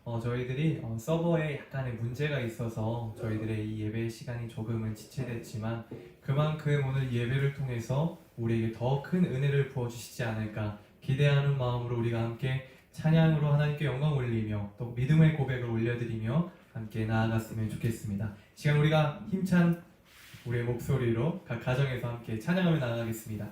저희들이 서버에 약간의 문제가 있어서 저희들의 이 예배 시간이 조금은 지체됐지만 그만큼 오늘 예배를 통해서 우리에게 더 큰 은혜를 부어주시지 않을까 기대하는 마음으로 우리가 함께 찬양으로 하나님께 영광 올리며 또 믿음의 고백을 올려드리며 함께 나아갔으면 좋겠습니다. 시간 우리가 힘찬 우리의 목소리로 각 가정에서 함께 찬양하며 나아가겠습니다.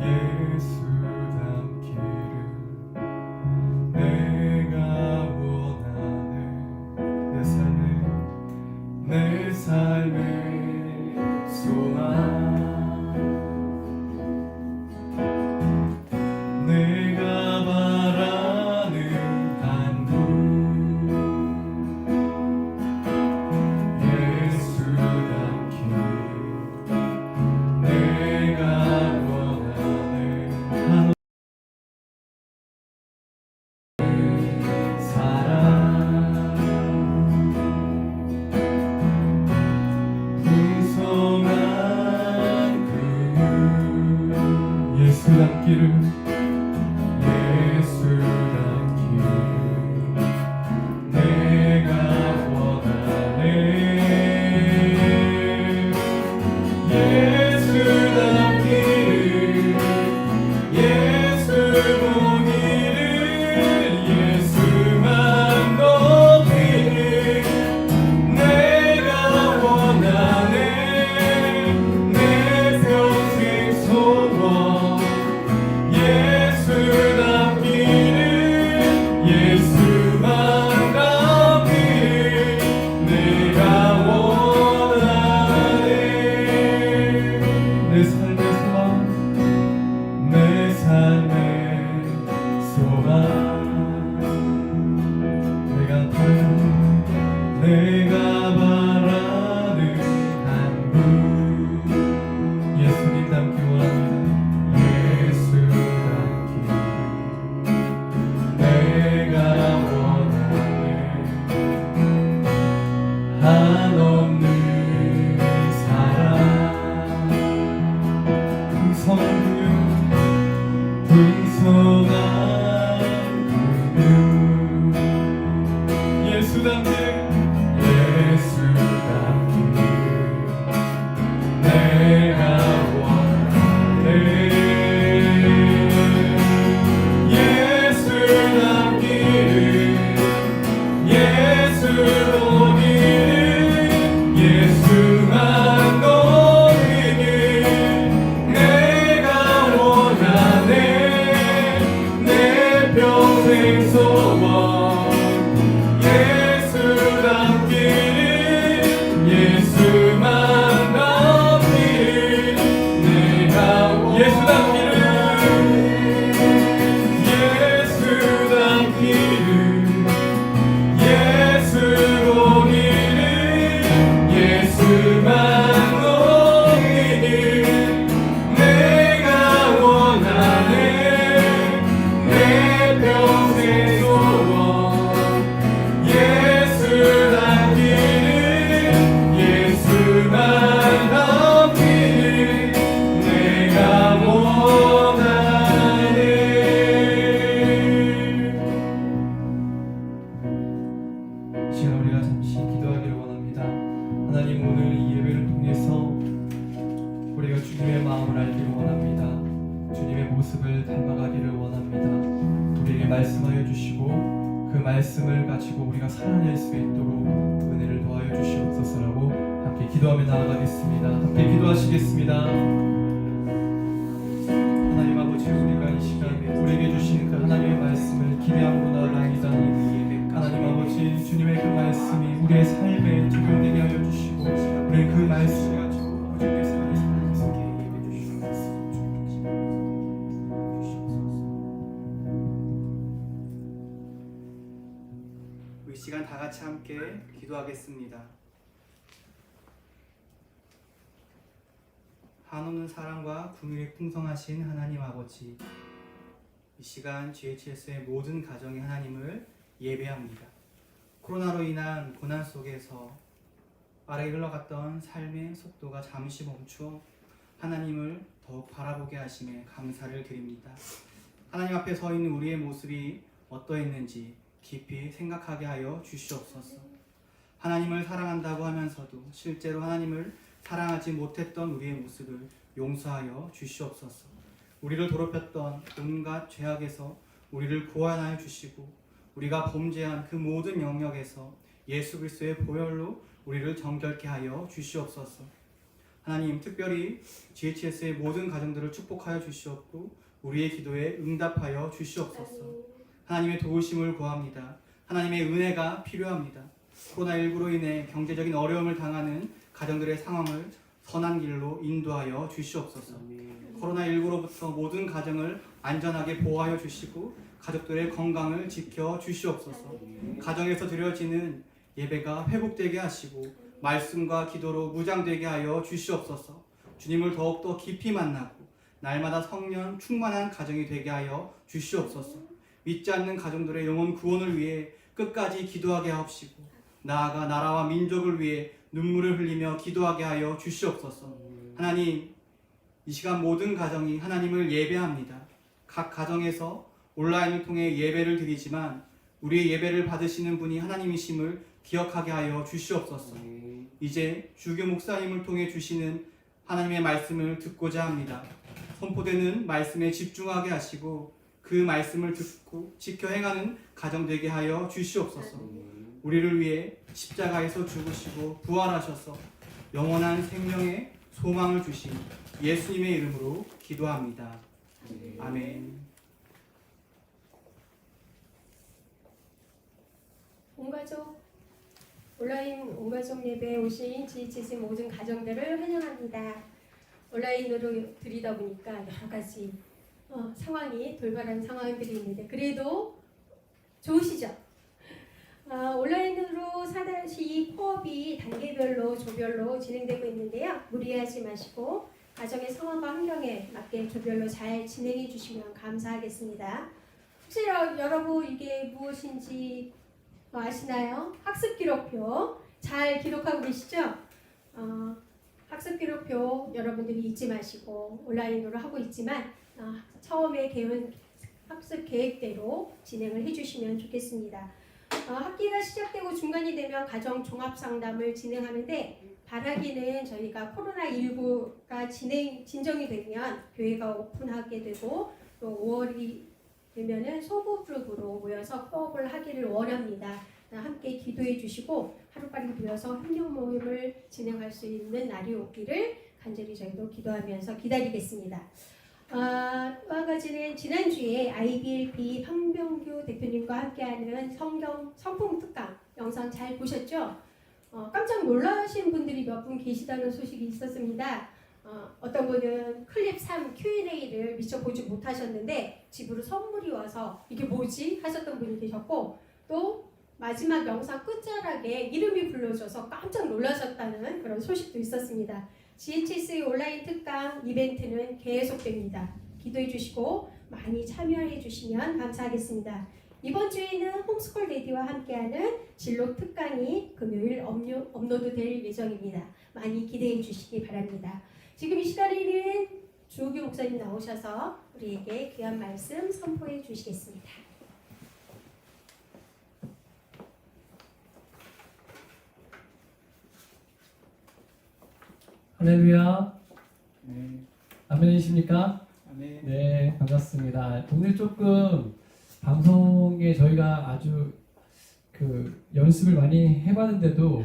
예수 닮게 예수답기를 예수답기를 내가 원하네 예수답기를 예수 보기를 예수만 높이를 내가 원하네 내 평생 소원 예수답기를 예수만 닮기를 내가 원하네 내 삶의 소망 내 삶의 소망 내가 바라는 한분 예수님 닮기 원합니다 예수 닮기 내가 원하네 한없는 사랑 풍성한 근육 예수 닮기 내가 원하네 예수 닮기를 예수 보기를 예수만 높이길 내가 원하네 내 평생 소원 예수 닮기를 예수만 닮기를 내가 예수 닮기를 예수 닮기를 예수 보기를 예수만 높이길 내가 원하네 내 평생 소원 예수 닮기를 예수만 닮기를 내가 원하네 이 시간 우리가 잠시 기도하기를 원합니다. 하나님 오늘 이 예배를 통해서 우리가 주님의 마음을 알기를 원합니다. 주님의 모습을 닮아가기를 원합니다. 우리에게 말씀하여 주시고 그 말씀을 가지고 우리가 살아낼 수 있도록 은혜를 도와여 주시옵소서라고 함께 기도하며 나아가겠습니다. 함께 기도하시겠습니다. 하나님 아버지 우리가 이 시간 우리에게 주신 그 하나님의 말씀을 기대함으로 나아갑니다. 하나님 아버지 주님의 그 말씀이 우리의 삶에 적용되게 하여 주시고 우리 그 말씀을 가지고 주님께서 우리 삶을 살게 예배 주시옵소서. 이 시간 다 같이 함께 기도하겠습니다. 한없는 사랑과 긍휼이 풍성하신 하나님 아버지, 이 시간 GHS의 모든 가정의 하나님을 예배합니다. 코로나로 인한 고난 속에서 빠르게 흘러갔던 삶의 속도가 잠시 멈추어 하나님을 더욱 바라보게 하심에 감사를 드립니다. 하나님 앞에 서 있는 우리의 모습이 어떠했는지 깊이 생각하게 하여 주시옵소서. 하나님을 사랑한다고 하면서도 실제로 하나님을 사랑하지 못했던 우리의 모습을 용서하여 주시옵소서. 우리를 더럽혔던 온갖 죄악에서 우리를 구원하여 주시고 우리가 범죄한 그 모든 영역에서 예수 그리스도의 보혈로 우리를 정결케 하여 주시옵소서. 하나님 특별히 GHS의 모든 가정들을 축복하여 주시옵고 우리의 기도에 응답하여 주시옵소서. 하나님의 도우심을 구합니다. 하나님의 은혜가 필요합니다. 코로나19로 인해 경제적인 어려움을 당하는 가정들의 상황을 선한 길로 인도하여 주시옵소서. 코로나19로부터 모든 가정을 안전하게 보호하여 주시고 가족들의 건강을 지켜 주시옵소서. 가정에서 드려지는 예배가 회복되게 하시고 말씀과 기도로 무장되게 하여 주시옵소서. 주님을 더욱더 깊이 만나고 날마다 성령 충만한 가정이 되게 하여 주시옵소서. 믿지 않는 가정들의 영혼 구원을 위해 끝까지 기도하게 하옵시고 나아가 나라와 민족을 위해 눈물을 흘리며 기도하게 하여 주시옵소서. 하나님, 이 시간 모든 가정이 하나님을 예배합니다. 각 가정에서 온라인을 통해 예배를 드리지만 우리의 예배를 받으시는 분이 하나님이심을 기억하게 하여 주시옵소서. 이제 주교 목사님을 통해 주시는 하나님의 말씀을 듣고자 합니다. 선포되는 말씀에 집중하게 하시고 그 말씀을 듣고 지켜 행하는 가정 되게 하여 주시옵소서. 우리를 위해 십자가에서 죽으시고 부활하셔서 영원한 생명의 소망을 주신 예수님의 이름으로 기도합니다. 아멘. 온가족 온라인 온가족 예배에 오신 GHC 모든 가정들을 환영합니다. 온라인으로 드리다 보니까 여러 가지 상황이 돌발한 상황들이 있는데 그래도 좋으시죠? 온라인으로 4-2 코업이 단계별로 조별로 진행되고 있는데요. 무리하지 마시고 가정의 상황과 환경에 맞게 조별로 잘 진행해 주시면 감사하겠습니다. 혹시 여러분 이게 무엇인지 아시나요? 학습 기록표 잘 기록하고 계시죠? 학습 기록표 여러분들이 잊지 마시고 온라인으로 하고 있지만 처음에 개운 학습 계획대로 진행을 해주시면 좋겠습니다. 학기가 시작되고 중간이 되면 가정 종합 상담을 진행하는데 바라기는 저희가 코로나19가 진정이 되면 교회가 오픈하게 되고 또 5월이 되면은 소부 그룹으로 모여서 코업을 하기를 원합니다. 함께 기도해 주시고 하루빨리 모여서 협력 모임을 진행할 수 있는 날이 오기를 간절히 저희도 기도하면서 기다리겠습니다. 또 한 가지는 지난주에 IBLP 황병규 대표님과 함께하는 성경 성품 특강 영상 잘 보셨죠? 깜짝 놀라신 분들이 몇 분 계시다는 소식이 있었습니다. 어떤 분은 클립 3 Q&A를 미처 보지 못하셨는데 집으로 선물이 와서 이게 뭐지? 하셨던 분이 계셨고 또 마지막 영상 끝자락에 이름이 불러져서 깜짝 놀라셨다는 그런 소식도 있었습니다. GHC 온라인 특강 이벤트는 계속됩니다. 기도해 주시고 많이 참여해 주시면 감사하겠습니다. 이번 주에는 홈스쿨 데디와 함께하는 진로 특강이 금요일 업로드 될 예정입니다. 많이 기대해 주시기 바랍니다. 지금 이 시간에는 주호규 목사님 나오셔서 우리에게 귀한 말씀 선포해 주시겠습니다. 할렐루야. 네. 아멘이십니까? 아멘. 네, 반갑습니다. 오늘 조금 방송에 저희가 아주 연습을 많이 해봤는데도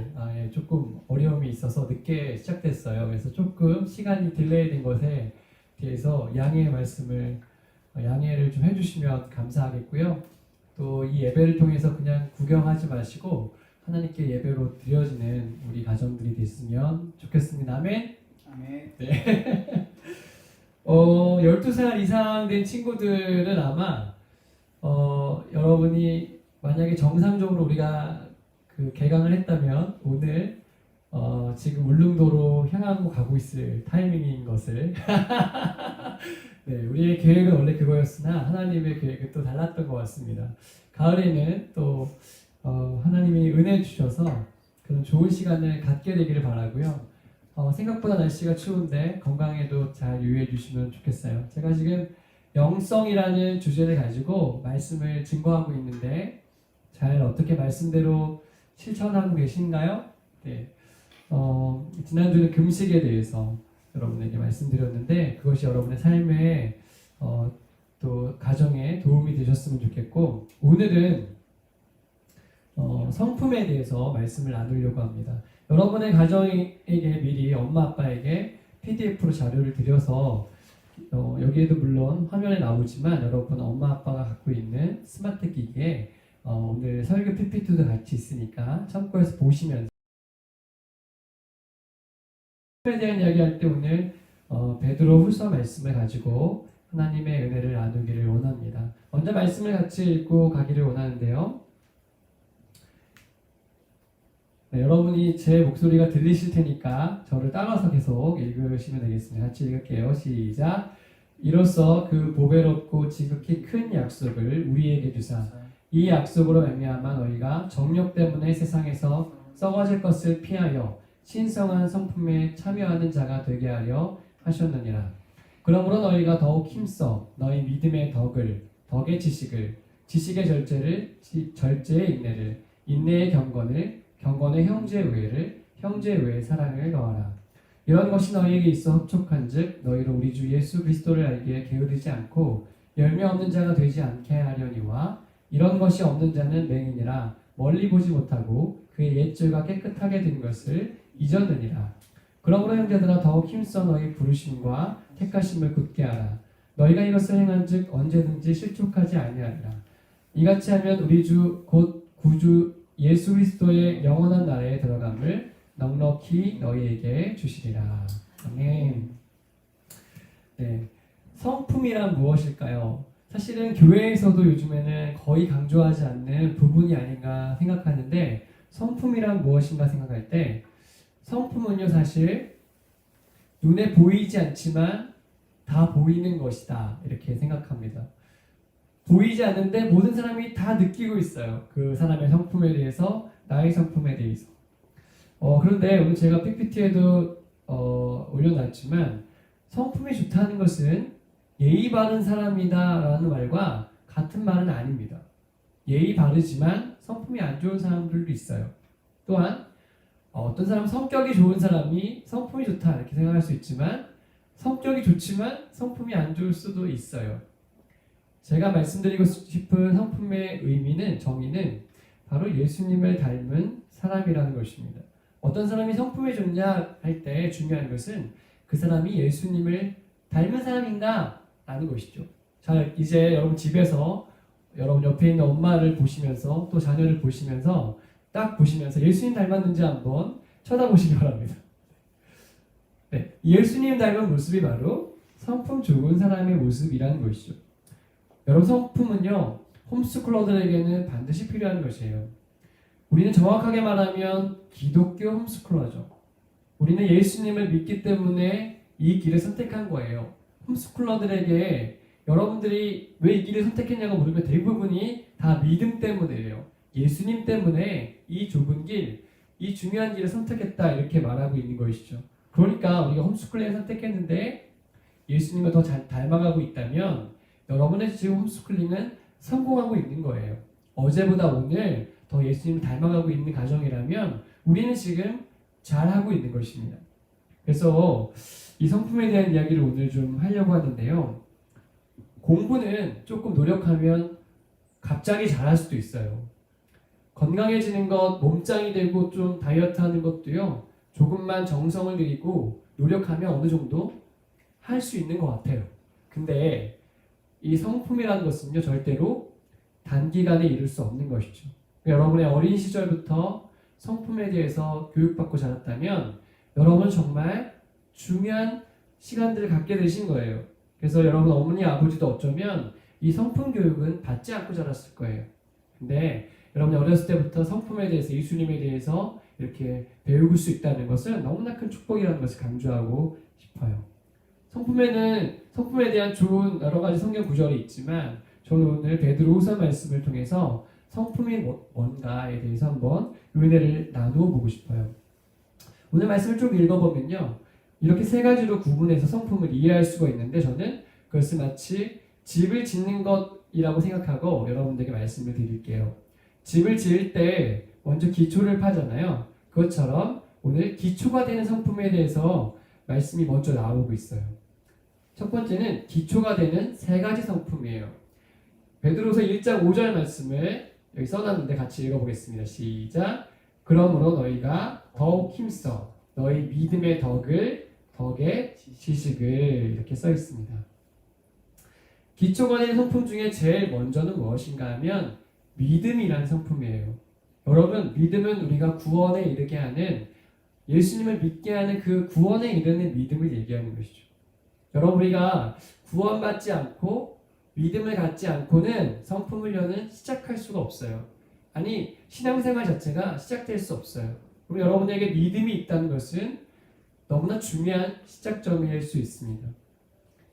조금 어려움이 있어서 늦게 시작됐어요. 그래서 조금 시간이 딜레이된 것에 대해서 양해를 좀 해주시면 감사하겠고요. 또 이 예배를 통해서 그냥 구경하지 마시고 하나님께 예배로 드려지는 우리 가정들이 됐으면 좋겠습니다. 아멘. 아멘. 12살 이상 된 친구들은 아마 여러분이 만약에 정상적으로 우리가 개강을 했다면 오늘 지금 울릉도로 향하고 가고 있을 타이밍인 것을 네, 우리의 계획은 원래 그거였으나 하나님의 계획은 또 달랐던 것 같습니다. 가을에는 또 하나님이 은혜 주셔서 그런 좋은 시간을 갖게 되기를 바라고요. 생각보다 날씨가 추운데 건강에도 잘 유의해 주시면 좋겠어요. 제가 지금 영성이라는 주제를 가지고 말씀을 증거하고 있는데 잘 어떻게 말씀대로 실천하고 계신가요? 네. 지난주는 금식에 대해서 여러분에게 말씀드렸는데 그것이 여러분의 삶에 또 가정에 도움이 되셨으면 좋겠고 오늘은 성품에 대해서 말씀을 나누려고 합니다. 여러분의 가정에게 미리 엄마 아빠에게 PDF로 자료를 드려서 여기에도 물론 화면에 나오지만 여러분 엄마 아빠가 갖고 있는 스마트 기기에 오늘 설교 PPT도 같이 있으니까 참고해서 보시면서 에 대한 이야기할 때 오늘 베드로 후서 말씀을 가지고 하나님의 은혜를 나누기를 원합니다. 먼저 말씀을 같이 읽고 가기를 원하는데요. 네, 여러분이 제 목소리가 들리실 테니까 저를 따라서 계속 읽으시면 되겠습니다. 같이 읽을게요. 시작. 이로써 그 보배롭고 지극히 큰 약속을 우리에게 주사 이 약속으로 말미암아 너희가 정욕 때문에 세상에서 썩어질 것을 피하여 신성한 성품에 참여하는 자가 되게 하려 하셨느니라. 그러므로 너희가 더욱 힘써 너희 믿음의 덕의 지식의 절제의 인내의 경건의 형제의 우애의 사랑을 더하라. 이런 것이 너희에게 있어 흡족한즉 너희로 우리 주 예수 그리스도를 알기에 게으르지 않고 열매 없는 자가 되지 않게 하려니와 이런 것이 없는 자는 맹인이라 멀리 보지 못하고 그의 옛죄가 깨끗하게 된 것을 잊었느니라. 그러므로 형제들아 더욱 힘써 너희 부르심과 택하심을 굳게 하라. 너희가 이것을 행한즉 언제든지 실족하지 아니하리라. 이같이 하면 우리 주 곧 구주 예수 그리스도의 영원한 나라에 들어감을 넉넉히 너희에게 주시리라. 아멘. 네, 성품이란 무엇일까요? 사실은 교회에서도 요즘에는 거의 강조하지 않는 부분이 아닌가 생각하는데 성품이란 무엇인가 생각할 때 성품은요 사실 눈에 보이지 않지만 다 보이는 것이다 이렇게 생각합니다. 보이지 않는데 모든 사람이 다 느끼고 있어요. 그 사람의 성품에 대해서 나의 성품에 대해서. 그런데 오늘 제가 PPT에도 올려놨지만 성품이 좋다는 것은 예의 바른 사람이다 라는 말과 같은 말은 아닙니다. 예의 바르지만 성품이 안 좋은 사람들도 있어요. 또한 어떤 사람은 성격이 좋은 사람이 성품이 좋다 이렇게 생각할 수 있지만 성격이 좋지만 성품이 안 좋을 수도 있어요. 제가 말씀드리고 싶은 성품의 정의는 바로 예수님을 닮은 사람이라는 것입니다. 어떤 사람이 성품이 좋냐 할 때 중요한 것은 그 사람이 예수님을 닮은 사람인가 라는 것이죠. 자, 이제 여러분 집에서 여러분 옆에 있는 엄마를 보시면서 또 자녀를 보시면서 딱 보시면서 예수님 닮았는지 한번 쳐다보시기 바랍니다. 네, 예수님 닮은 모습이 바로 성품 좋은 사람의 모습이라는 것이죠. 여러분 성품은요 홈스쿨러들에게는 반드시 필요한 것이에요. 우리는 정확하게 말하면 기독교 홈스쿨러죠. 우리는 예수님을 믿기 때문에 이 길을 선택한 거예요. 홈스쿨러들에게 여러분들이 왜 이 길을 선택했냐고 물으면 대부분이 다 믿음 때문이에요. 예수님 때문에 이 좁은 길, 이 중요한 길을 선택했다 이렇게 말하고 있는 것이죠. 그러니까 우리가 홈스쿨링을 선택했는데 예수님을 더 잘 닮아가고 있다면 여러분의 지금 홈스쿨링은 성공하고 있는 거예요. 어제보다 오늘 더 예수님을 닮아가고 있는 가정이라면 우리는 지금 잘하고 있는 것입니다. 그래서 이 성품에 대한 이야기를 오늘 좀 하려고 하는데요. 공부는 조금 노력하면 갑자기 잘할 수도 있어요. 건강해지는 것, 몸짱이 되고 좀 다이어트 하는 것도요. 조금만 정성을 들이고 노력하면 어느 정도 할 수 있는 것 같아요. 근데 이 성품이라는 것은요. 절대로 단기간에 이룰 수 없는 것이죠. 여러분의 어린 시절부터 성품에 대해서 교육받고 자랐다면 여러분은 정말 중요한 시간들을 갖게 되신 거예요. 그래서 여러분 어머니 아버지도 어쩌면 이 성품 교육은 받지 않고 자랐을 거예요. 근데 여러분이 어렸을 때부터 성품에 대해서 예수님에 대해서 이렇게 배울 수 있다는 것은 너무나 큰 축복이라는 것을 강조하고 싶어요. 성품에 대한 좋은 여러 가지 성경 구절이 있지만 저는 오늘 베드로후서 말씀을 통해서 성품이 뭔가에 대해서 한번 은혜를 나누어 보고 싶어요. 오늘 말씀을 좀 읽어보면요. 이렇게 세 가지로 구분해서 성품을 이해할 수가 있는데 저는 그것을 마치 집을 짓는 것이라고 생각하고 여러분들에게 말씀을 드릴게요. 집을 지을 때 먼저 기초를 파잖아요. 그것처럼 오늘 기초가 되는 성품에 대해서 말씀이 먼저 나오고 있어요. 첫 번째는 기초가 되는 세 가지 성품이에요. 베드로서 1장 5절 말씀을 여기 써놨는데 같이 읽어보겠습니다. 시작. 그러므로 너희가 더욱 힘써 너희 믿음의 덕의 지식을 이렇게 써 있습니다. 기초가 되는 성품 중에 제일 먼저는 무엇인가 하면 믿음이라는 성품이에요. 여러분 믿음은 우리가 구원에 이르게 하는 예수님을 믿게 하는 그 구원에 이르는 믿음을 얘기하는 것이죠. 여러분 우리가 구원받지 않고 믿음을 갖지 않고는 성품을 여는 시작할 수가 없어요. 아니 신앙생활 자체가 시작될 수 없어요. 그럼 여러분에게 믿음이 있다는 것은 너무나 중요한 시작점일 수 있습니다.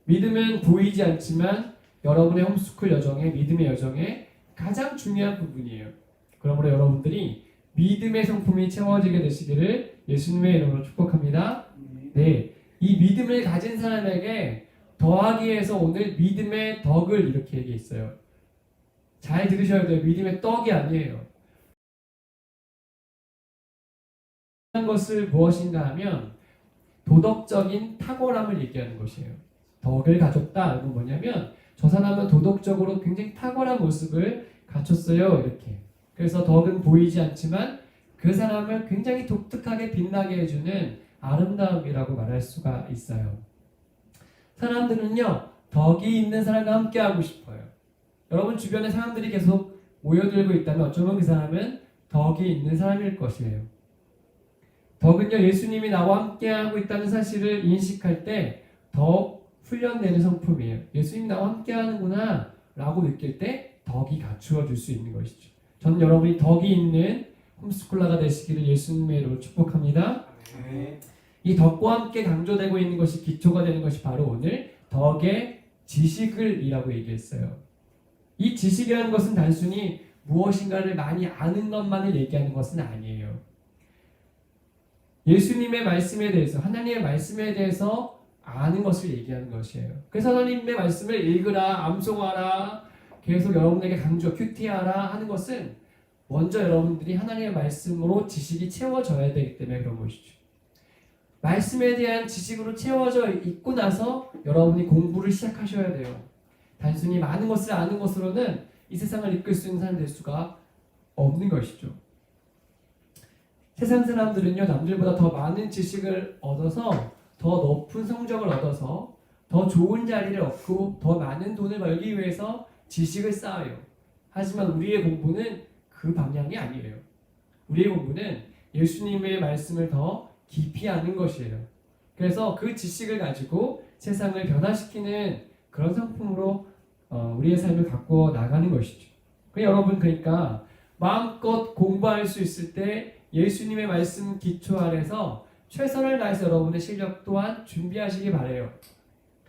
믿음은 보이지 않지만 여러분의 홈스쿨 여정에 믿음의 여정에 가장 중요한 부분이에요. 그러므로 여러분들이 믿음의 성품이 채워지게 되시기를 예수님의 이름으로 축복합니다. 네, 이 믿음을 가진 사람에게 더하기에서 오늘 믿음의 덕을 이렇게 얘기했어요. 잘 들으셔야 돼요. 믿음의 떡이 아니에요. 한 것을 무엇인가 하면 도덕적인 탁월함을 얘기하는 것이에요. 덕을 가졌다. 이건 뭐냐면 저 사람은 도덕적으로 굉장히 탁월한 모습을 갖췄어요. 이렇게. 그래서 덕은 보이지 않지만 그 사람을 굉장히 독특하게 빛나게 해주는 아름다움이라고 말할 수가 있어요. 사람들은요, 덕이 있는 사람과 함께 하고 싶어요. 여러분 주변에 사람들이 계속 모여들고 있다면 어쩌면 그 사람은 덕이 있는 사람일 것이에요. 덕은요, 예수님이 나와 함께 하고 있다는 사실을 인식할 때 더 훈련되는 성품이에요. 예수님이 나와 함께 하는구나 라고 느낄 때 덕이 갖추어 줄 수 있는 것이죠. 저는 여러분이 덕이 있는 홈스쿨러가 되시기를 예수님의 이름으로 축복합니다. 이 덕과 함께 강조되고 있는 것이 기초가 되는 것이 바로 오늘 덕의 지식을 이라고 얘기했어요. 이 지식이라는 것은 단순히 무엇인가를 많이 아는 것만을 얘기하는 것은 아니에요. 예수님의 말씀에 대해서, 하나님의 말씀에 대해서 아는 것을 얘기하는 것이에요. 그래서 하나님의 말씀을 읽으라, 암송하라, 계속 여러분에게 강조, 큐티하라 하는 것은 먼저 여러분들이 하나님의 말씀으로 지식이 채워져야 되기 때문에 그런 것이죠. 말씀에 대한 지식으로 채워져 있고 나서 여러분이 공부를 시작하셔야 돼요. 단순히 많은 것을 아는 것으로는 이 세상을 이끌 수 있는 사람이 될 수가 없는 것이죠. 세상 사람들은요, 남들보다 더 많은 지식을 얻어서 더 높은 성적을 얻어서 더 좋은 자리를 얻고 더 많은 돈을 벌기 위해서 지식을 쌓아요. 하지만 우리의 공부는 그 방향이 아니에요. 우리의 공부는 예수님의 말씀을 더 깊이 아는 것이에요. 그래서 그 지식을 가지고 세상을 변화시키는 그런 성품으로 우리의 삶을 바꿔 나가는 것이죠. 여러분, 그러니까 마음껏 공부할 수 있을 때 예수님의 말씀 기초 아래서 최선을 다해서 여러분의 실력 또한 준비하시기 바라요.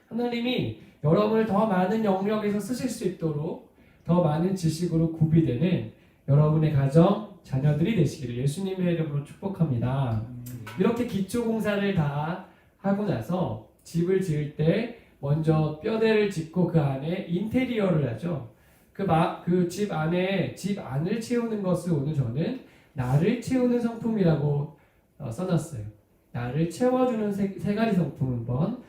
하나님이 여러분을 더 많은 영역에서 쓰실 수 있도록 더 많은 지식으로 구비되는 여러분의 가정, 자녀들이 되시기를 예수님의 이름으로 축복합니다. 이렇게 기초 공사를 다 하고 나서 집을 지을 때 먼저 뼈대를 짓고 그 안에 인테리어를 하죠. 그 집 안을 채우는 것을 오늘 저는 나를 채우는 성품이라고 써놨어요. 나를 채워주는 세 가지 성품 한번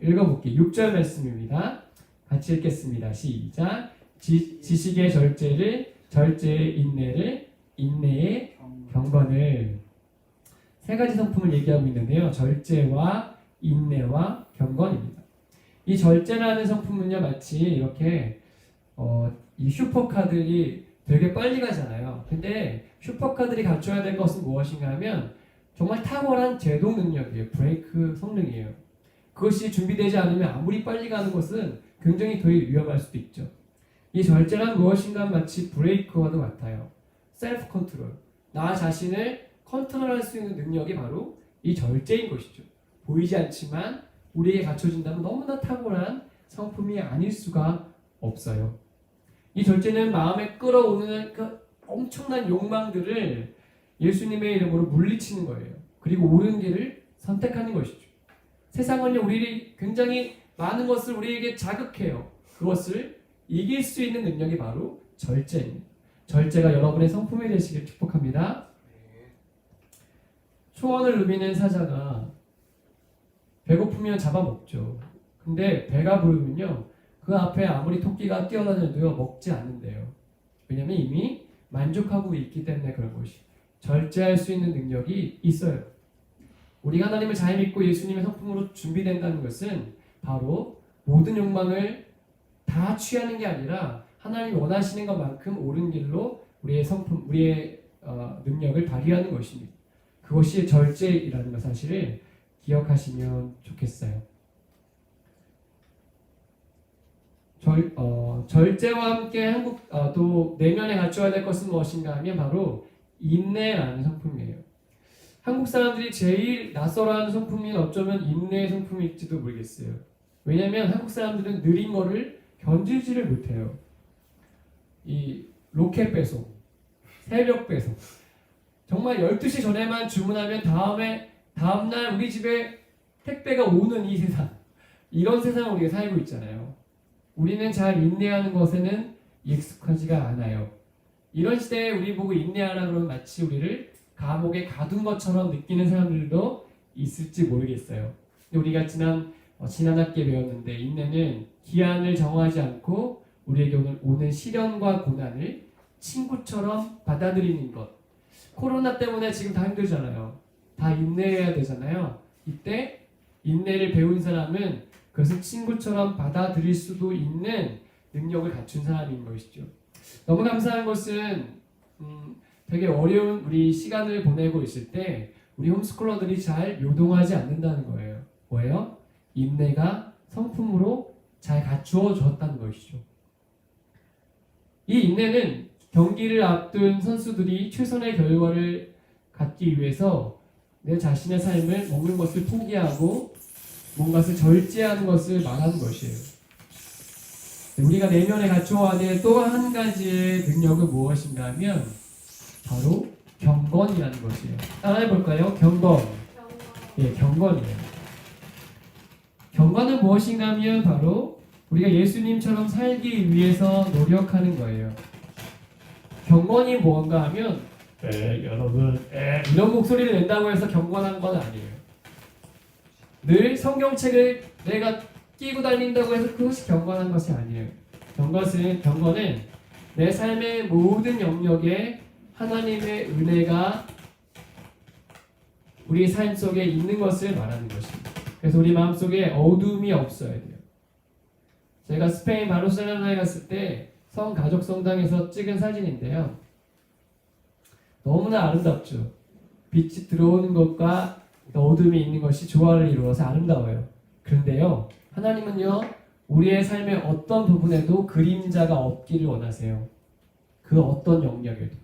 읽어볼게요. 6절 말씀입니다. 같이 읽겠습니다. 시작. 지식의 절제를, 절제의 인내를, 인내의 경건을. 세 가지 성품을 얘기하고 있는데요. 절제와 인내와 경건입니다. 이 절제라는 성품은요, 마치 이렇게 이 슈퍼카들이 되게 빨리 가잖아요. 근데 슈퍼카들이 갖춰야 될 것은 무엇인가 하면 정말 탁월한 제동 능력이에요. 브레이크 성능이에요. 그것이 준비되지 않으면 아무리 빨리 가는 것은 굉장히 더 위험할 수도 있죠. 이 절제란 무엇인가 마치 브레이크와도 같아요. 셀프 컨트롤. 나 자신을 컨트롤할 수 있는 능력이 바로 이 절제인 것이죠. 보이지 않지만 우리에게 갖춰진다면 너무나 탁월한 성품이 아닐 수가 없어요. 이 절제는 마음에 끌어오는 그 엄청난 욕망들을 예수님의 이름으로 물리치는 거예요. 그리고 옳은 길을 선택하는 것이죠. 세상은요, 우리를 굉장히 많은 것을 우리에게 자극해요. 그것을 이길 수 있는 능력이 바로 절제입니다. 절제가 여러분의 성품이 되시길 축복합니다. 초원을 누비는 사자가 배고프면 잡아먹죠. 근데 배가 부르면요, 그 앞에 아무리 토끼가 뛰어다녀도요 먹지 않는데요. 왜냐하면 이미 만족하고 있기 때문에 그런 것이. 절제할 수 있는 능력이 있어요. 우리가 하나님을 잘 믿고 예수님의 성품으로 준비된다는 것은 바로 모든 욕망을 다 취하는 게 아니라 하나님이 원하시는 것만큼 옳은 길로 우리의 성품, 우리의 능력을 발휘하는 것입니다. 그것이 절제이라는 것 사실을 기억하시면 좋겠어요. 절제와 함께 또 내면에 갖춰야 될 것은 무엇인가 하면 바로 인내라는 성품이에요. 한국 사람들이 제일 낯설어하는 성품이 어쩌면 인내의 성품일지도 모르겠어요. 왜냐하면 한국 사람들은 느린 거를 견디지를 못해요. 이 로켓 배송, 새벽 배송, 정말 12시 전에만 주문하면 다음날 우리 집에 택배가 오는 이 세상, 이런 세상을 우리가 살고 있잖아요. 우리는 잘 인내하는 것에는 익숙하지가 않아요. 이런 시대에 우리 보고 인내하라 그러면 마치 우리를 감옥에 가둔 것처럼 느끼는 사람들도 있을지 모르겠어요. 근데 우리가 지난 학기에 배웠는데 인내는 기한을 정하지 않고 우리에게 오는 시련과 고난을 친구처럼 받아들이는 것. 코로나 때문에 지금 다 힘들잖아요. 다 인내해야 되잖아요. 이때 인내를 배운 사람은 그것을 친구처럼 받아들일 수도 있는 능력을 갖춘 사람인 것이죠. 너무 감사한 것은 되게 어려운 우리 시간을 보내고 있을 때 우리 홈스쿨러들이 잘 요동하지 않는다는 거예요. 뭐예요? 인내가 성품으로 잘 갖추어졌다는 것이죠. 이 인내는 경기를 앞둔 선수들이 최선의 결과를 갖기 위해서 내 자신의 삶을 먹는 것을 포기하고 뭔가를 절제하는 것을 말하는 것이에요. 우리가 내면에 갖추어야 될 또 한 가지의 능력은 무엇인가 하면 바로 경건이라는 것이에요. 따라해볼까요? 경건. 예, 경건이에요. 경건은 무엇인가 하면 바로 우리가 예수님처럼 살기 위해서 노력하는 거예요. 경건이 뭔가 하면 여러분 이런 목소리를 낸다고 해서 경건한 건 아니에요. 늘 성경책을 내가 끼고 다닌다고 해서 그것이 경건한 것이 아니에요. 경건은 내 삶의 모든 영역에 하나님의 은혜가 우리 삶 속에 있는 것을 말하는 것입니다. 그래서 우리 마음속에 어두움이 없어야 돼요. 제가 스페인 바르셀로나에 갔을 때 가족 성당에서 찍은 사진인데요. 너무나 아름답죠. 빛이 들어오는 것과 어둠이 있는 것이 조화를 이루어서 아름다워요. 그런데요, 하나님은요, 우리의 삶의 어떤 부분에도 그림자가 없기를 원하세요. 그 어떤 영역에도.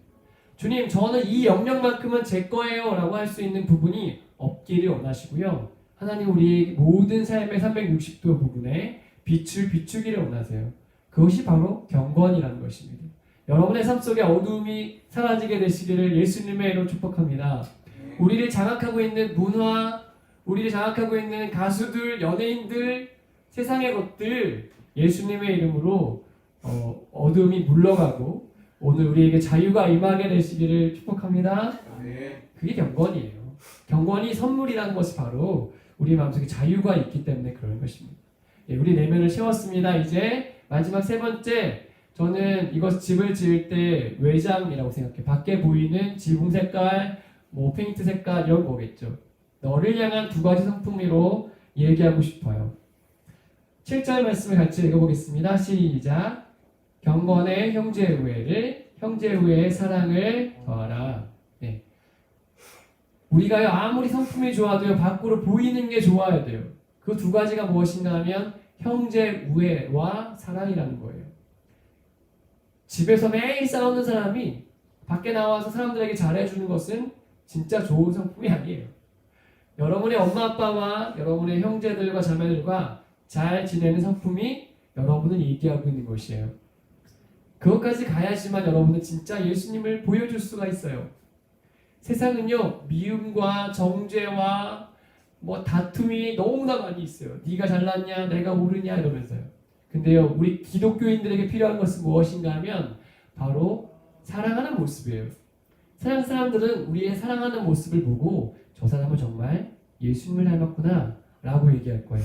주님, 저는 이 영역만큼은 제 거예요 라고 할 수 있는 부분이 없기를 원하시고요. 하나님 우리의 모든 삶의 360도 부분에 빛을 비추기를 원하세요. 그것이 바로 경건이라는 것입니다. 여러분의 삶 속에 어두움이 사라지게 되시기를 예수님의 이름으로 축복합니다. 우리를 장악하고 있는 문화, 우리를 장악하고 있는 가수들, 연예인들, 세상의 것들 예수님의 이름으로 어두움이 물러가고 오늘 우리에게 자유가 임하게 되시기를 축복합니다. 그게 경건이에요. 경건이 선물이라는 것이 바로 우리 마음속에 자유가 있기 때문에 그런 것입니다. 예, 우리 내면을 채웠습니다. 이제 마지막 세 번째, 저는 이것 집을 지을 때 외장이라고 생각해요. 밖에 보이는 지붕 색깔, 페인트 색깔 이런 거겠죠. 너를 향한 두 가지 성품으로 얘기하고 싶어요. 7절 말씀을 같이 읽어보겠습니다. 시작. 경건의 형제 우애를, 형제 우애의 사랑을 더하라. 네. 우리가요, 아무리 성품이 좋아도요, 밖으로 보이는 게 좋아야 돼요. 그 두 가지가 무엇인가 하면 형제 우애와 사랑이라는 거예요. 집에서 매일 싸우는 사람이 밖에 나와서 사람들에게 잘해주는 것은 진짜 좋은 성품이 아니에요. 여러분의 엄마 아빠와 여러분의 형제들과 자매들과 잘 지내는 성품이 여러분을 얘기하고 있는 것이에요. 그것까지 가야지만 여러분은 진짜 예수님을 보여줄 수가 있어요. 세상은요, 미움과 정죄와 다툼이 너무나 많이 있어요. 네가 잘났냐, 내가 옳으냐 이러면서요. 근데요, 우리 기독교인들에게 필요한 것은 무엇인가 하면 바로 사랑하는 모습이에요. 세상 사람들은 우리의 사랑하는 모습을 보고 저 사람은 정말 예수님을 닮았구나 라고 얘기할 거예요.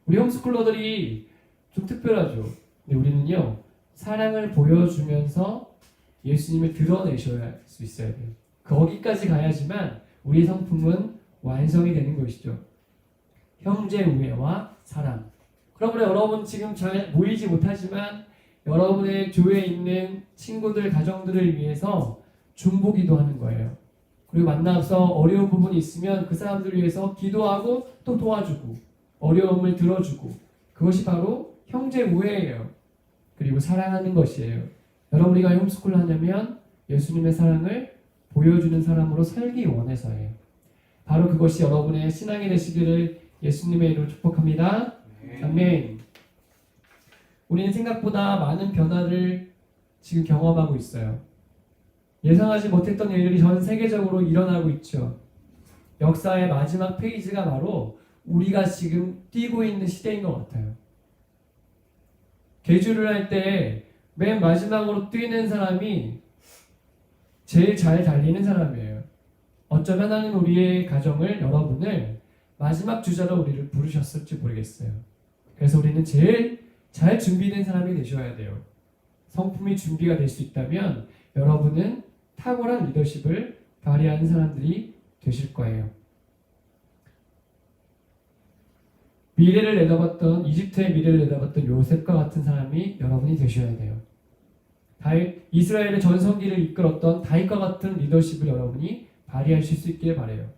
우리 홈스쿨러들이 좀 특별하죠. 근데 우리는요, 사랑을 보여주면서 예수님을 드러내셔야 수 있어야 돼요. 거기까지 가야지만 우리의 성품은 완성이 되는 것이죠. 형제 우애와 사랑. 그러므로 여러분 지금 잘 모이지 못하지만 여러분의 교회에 있는 친구들, 가정들을 위해서 중보기도 하는 거예요. 그리고 만나서 어려운 부분이 있으면 그 사람들을 위해서 기도하고 또 도와주고 어려움을 들어주고 그것이 바로 형제 우애예요. 그리고 사랑하는 것이에요. 여러분 우리가 홈스쿨을 하냐면 예수님의 사랑을 보여주는 사람으로 살기 원해서예요. 바로 그것이 여러분의 신앙이 되시기를 예수님의 이름으로 축복합니다. 아멘. 우리는 생각보다 많은 변화를 지금 경험하고 있어요. 예상하지 못했던 일들이 전 세계적으로 일어나고 있죠. 역사의 마지막 페이지가 바로 우리가 지금 뛰고 있는 시대인 것 같아요. 계주를 할 때 맨 마지막으로 뛰는 사람이 제일 잘 달리는 사람이에요. 어쩌면 하나님 우리의 가정을, 여러분을 마지막 주자로 우리를 부르셨을지 모르겠어요. 그래서 우리는 제일 잘 준비된 사람이 되셔야 돼요. 성품이 준비가 될 수 있다면 여러분은 탁월한 리더십을 발휘하는 사람들이 되실 거예요. 미래를 내다봤던, 이집트의 미래를 내다봤던 요셉과 같은 사람이 여러분이 되셔야 돼요. 이스라엘의 전성기를 이끌었던 다윗과 같은 리더십을 여러분이 발휘하실 수 있길 바라요.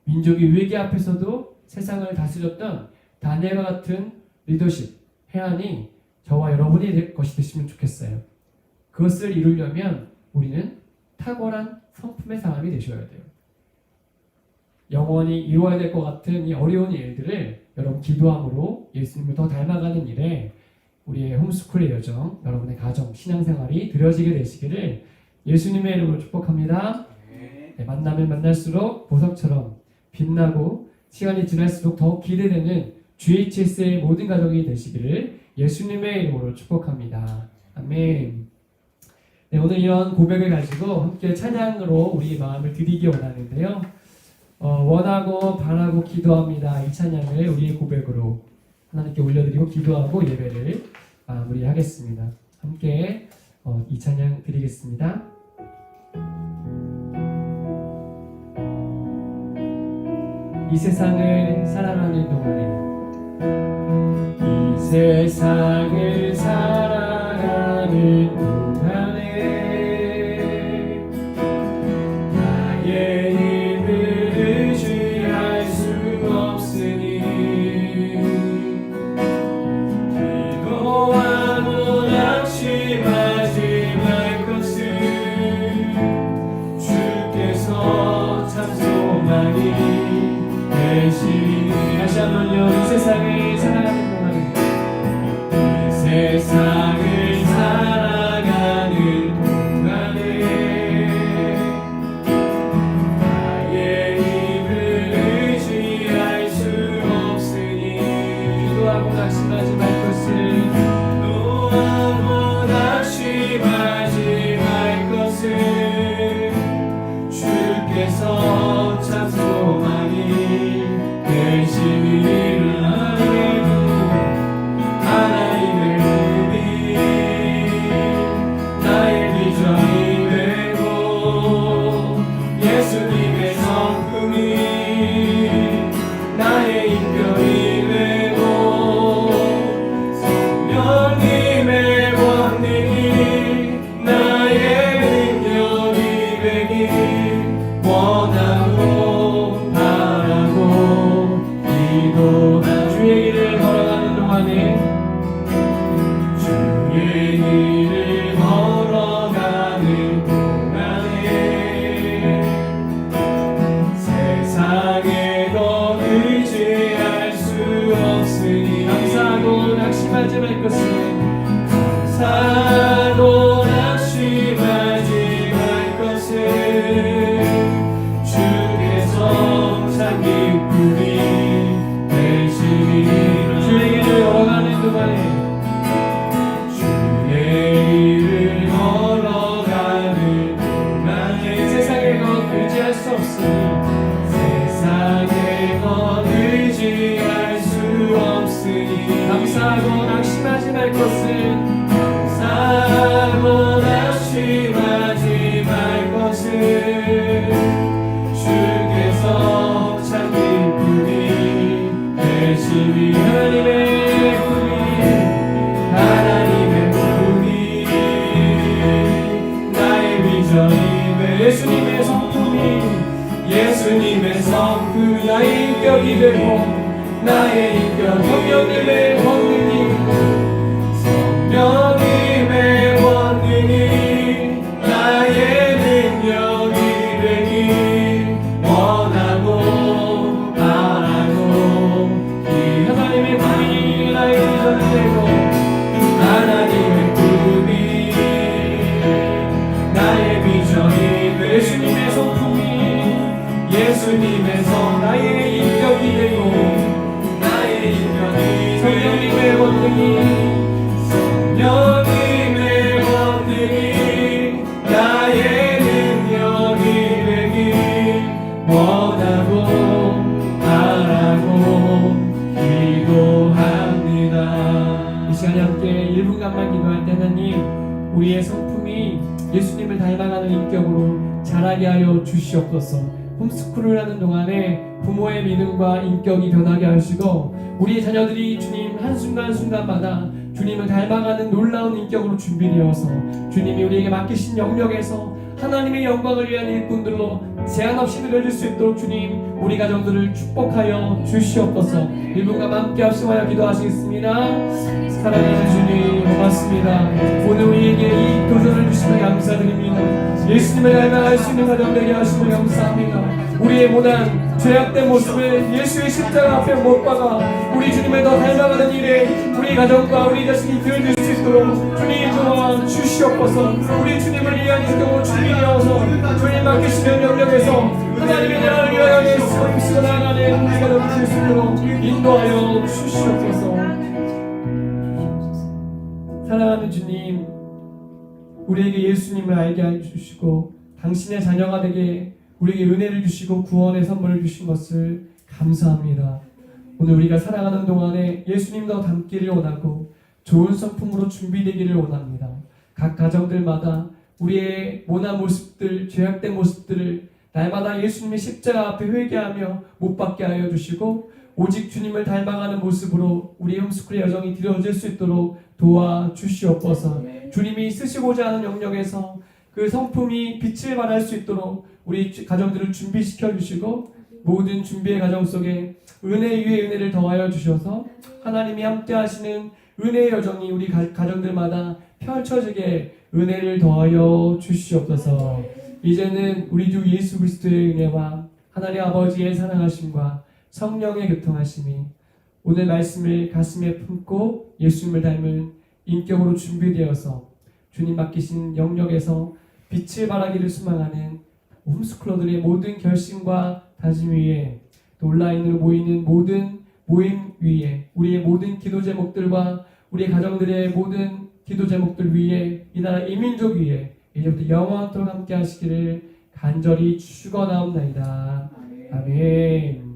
민족이 위기 앞에서도 세상을 다스렸던 다니엘과 같은 리더십, 해안이 저와 여러분이 것이 되시면 좋겠어요. 그것을 이루려면 우리는 탁월한 성품의 사람이 되셔야 돼요. 영원히 이루어야 될 것 같은 이 어려운 일들을 여러분 기도함으로 예수님을 더 닮아가는 일에 우리의 홈스쿨의 여정, 여러분의 가정, 신앙생활이 드려지게 되시기를 예수님의 이름으로 축복합니다. 네, 만나면 만날수록 보석처럼 빛나고 시간이 지날수록 더 기대되는 GHS의 모든 가정이 되시기를 예수님의 이름으로 축복합니다. 아멘. 네, 오늘 이런 고백을 가지고 함께 찬양으로 우리 마음을 드리기 원하는데요. 원하고 바라고 기도합니다. 이 찬양을 우리의 고백으로 하나님께 올려드리고 기도하고 예배를 마무리하겠습니다. 함께 이 찬양 드리겠습니다. 이 세상을 살아가는 동안에 이 세상을 살아가는 동안에 나의 힘을 의지할 수 없으니 기도하고 낙심하지 말 것을 주께서 참 소망이 다시 한번요. 이 세상을 살아가는 동안에 이 세상을 살아가는 동안에 나의 힘을 의지할 수 없으니 기도하고 낙심하지 말 것을 기도하고 낙심하지 말 것을 주께서 참 소망이 되시기를 하나님의 꿈이 나의 비전이 되고 예수님의 성품이 나의 인격이 되고 성령님의 권능이 나의 능력이 되길 원하고 주의 길을 걸어가는 동안에 주의 길을 걸어가는 동안에 세상에 더 의지할 수 없으니 감사하고 낙심하지 말 것을 감사하고 낙심하지 말 것을 주께서 참 기쁨이 주의 길을 걸어가는 동안에 주의 길을 걸어가는 동안에 세상에 더 의지할 수 없으니 세상에 더 의지할 수 없으니 감사하고 낙심하지 말 것을 감사하고 낙심하지 말 것을 주께서 참 기쁨이 되시니 하나님의 꿈이 나의 비전이 예수님의 성품이 나의 인격이 되고 나의 인격 성령님의 권능이 나의 능력이 되길 원하고 바라고 하나님의 꿈이 나의 비전이 되고 하나님의 꿈이 나의 비전이 예수님의 성품이 나의 인격이 되고 기도할 때 하나님 우리의 성품이 예수님을 닮아가는 인격으로 자라게 하여 주시옵소서. 홈스쿨을 하는 동안에 부모의 믿음과 인격이 변하게 하시고 우리의 자녀들이 주님 한순간순간마다 주님을 닮아가는 놀라운 인격으로 준비되어서 주님이 우리에게 맡기신 영역에서 하나님의 영광을 위한 일꾼들로 제한 없이 누려질 수 있도록 주님 우리 가정들을 축복하여 주시옵소서. 1분간 함께 합심하여 기도하시겠습니다. 사랑하는 주님 고맙습니다. 오늘 우리에게 이 도전을 주시며 감사드립니다. 예수님을 닮아갈 수 있는 가정 되게 하시며 감사합니다. 우리의 모난 죄악된 모습을 예수의 십자가 앞에 못 박아 우리 주님을 더 닮아가는 일에 우리 가정과 우리 자신이 들어줄 수 있도록 주님 도와 주시옵소서. 우리 주님을 위한 인격으로 준비되어서 주님 맡기시는 영역에서 하나님의 나라를 위하여 힘쓰고 나아가는 우리 가정이 될 수 있도록 인도하여 주시옵소서. 사랑하는 주님, 우리에게 예수님을 알게 해주시고 당신의 자녀가 되게 우리에게 은혜를 주시고 구원의 선물을 주신 것을 감사합니다. 오늘 우리가 살아가는 동안에 예수님도 닮기를 원하고 좋은 성품으로 준비되기를 원합니다. 각 가정들마다 우리의 모난 모습들, 죄악된 모습들을 날마다 예수님의 십자가 앞에 회개하며 못 박게 하여 주시고 오직 주님을 닮아가는 모습으로 우리 홈스쿨의 여정이 이루어질 수 있도록 도와주시옵소서. 주님이 쓰시고자 하는 영역에서 그 성품이 빛을 발할 수 있도록 우리 가정들을 준비시켜 주시고 모든 준비의 과정 속에 은혜 위에 은혜를 더하여 주셔서 하나님이 함께 하시는 은혜의 여정이 우리 가정들마다 펼쳐지게 은혜를 더하여 주시옵소서. 이제는 우리 주 예수 그리스도의 은혜와 하나님 아버지의 사랑하심과 성령의 교통하심이 오늘 말씀을 가슴에 품고 예수님을 닮은 인격으로 준비되어서 주님 맡기신 영역에서 빛을 발하기를 소망하는 홈스쿨러들의 모든 결심과 다짐 위에 또 온라인으로 모이는 모든 모임 위에 우리의 모든 기도 제목들과 우리의 가정들의 모든 기도 제목들 위에 이 나라 이민족 위에 이제부터 영원토록 함께 하시기를 간절히 축원하옵나이다. 아멘.